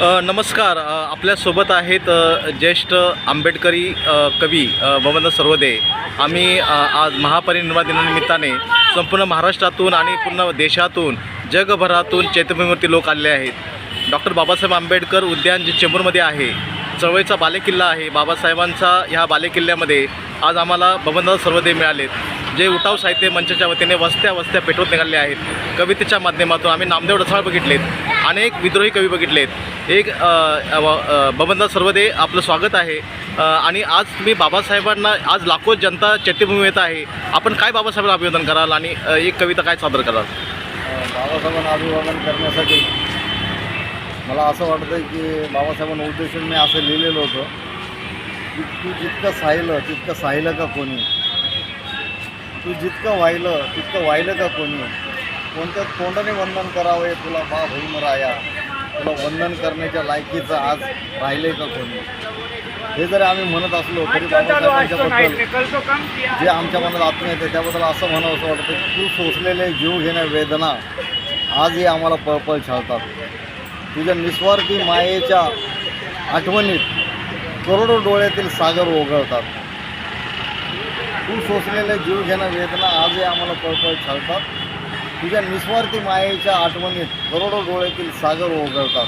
नमस्कार. आपल्यासोबत आहेत ज्येष्ठ आंबेडकरी कवी बबनदादा सर्वदे. आम्ही आज महापरिनिर्वाण दिनानिमित्ताने संपूर्ण महाराष्ट्रातून आणि पूर्ण देशातून जगभरातून चैत्यभूमीवरती लोक आलेले आहेत. डॉक्टर बाबासाहेब आंबेडकर उद्यान जे चेंबूरमध्ये आहे, चळवळीचा बालेकिल्ला आहे. बाबासाहेबांचा ह्या बालेकिल्ल्यामध्ये आज आम्हाला बबनदादा सर्वदे मिळालेत, जे उठाव साहित्य मंचाच्या वतीने वस्त्या वस्त्या पेटवत निघाले आहेत. कवितेच्या माध्यमातून आम्ही नामदेव ढसाळ बघितलेत, अनेक विद्रोही कवी बघितलेत. एक बबनदादा सर्वदे, आपलं स्वागत आहे. आणि आज तुम्ही बाबासाहेबांना, आज लाखो जनता चैत्यभूमी येत आहे, आपण काय बाबासाहेबांना अभिवादन कराल आणि एक कविता काय सादर कराल? बाबासाहेबांना अभिवादन करण्यासाठी मला असं वाटतं की बाबासाहेबांना उद्देशून मी असं लिहिलेलं होतं की तू जितकं साहिलं का कोणी, तू जितकं वाहिलं तितकं वाहिलं का कोणी, कोणत्या तोंडाने वंदन करावे तुला बा भीमराया, तुला वंदन करण्याच्या लायकीचं आज राहिले का कोणी. हे जरी आम्ही म्हणत असलो तरी बाबासाहेबांच्याबद्दल जे आमच्या मनात आत्मीय येते त्याबद्दल असं म्हणावं असं वाटतं की तू सोसलेले जीव घेण्या वेदना आजही आम्हाला पळपळ छाळतात. तुझ्या निस्वार्थी मायेच्या आठवणीत करोडो डोळ्यातील सागर ओघळतात. तू सोसलेले जीव घेण्या वेदना आजही आम्हाला पळपळ छाळतात. तुझ्या निस्वार्थी मायेच्या आठवणीत करोडो डोळ्यातील सागर ओघळतात.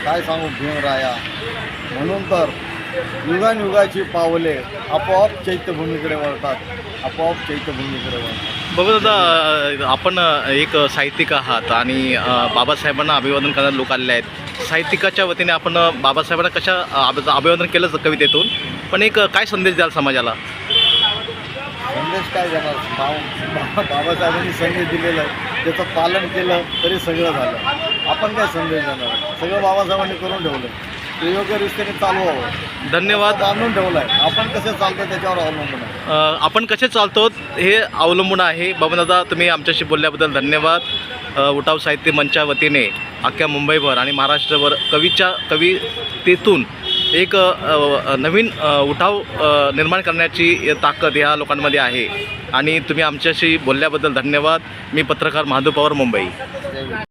काय सांगू भीमराया, म्हणून तर युगानुयुगाची पावले आपोआप चैत्यभूमीकडे वळतात, आपोआप चैत्यभूमीकडे वळतात. बबनदादा, आपण एक साहित्यिक आहात आणि बाबासाहेबांना अभिवादन करणारे लोक आलेले आहेत. साहित्यिकाच्या वतीने आपण बाबासाहेबांना कशा अभिवादन केलं कवितेतून, पण एक काय संदेश द्याल समाजाला? संदेश काय देणार? बाबासाहेबांनी संदेश दिलेला आहे, त्याचं पालन केलं तरी सगळं झालं. आपण काय संदेश देणार? सगळं बाबासाहेबांनी करून ठेवलं, ते योग्य रिस्तेने चालू हवं. धन्यवाद. आणून ठेवलं आहे. आपण कसं चालतो त्याच्यावर अवलंबून आहे. आपण कसे चालतो हे अवलंबून आहे. बबनदादा, तुम्ही आमच्याशी बोलल्याबद्दल धन्यवाद. उठाव साहित्य मंच्या वतीने अख्ख्या मुंबईभर आणि महाराष्ट्रभर कवितेतून एक नवीन उठाव निर्माण करण्याची ताकद ह्या लोकांमध्ये आहे आणि तुम्ही आमच्याशी बोलल्याबद्दल धन्यवाद. मी पत्रकार महादेव पवार, मुंबई.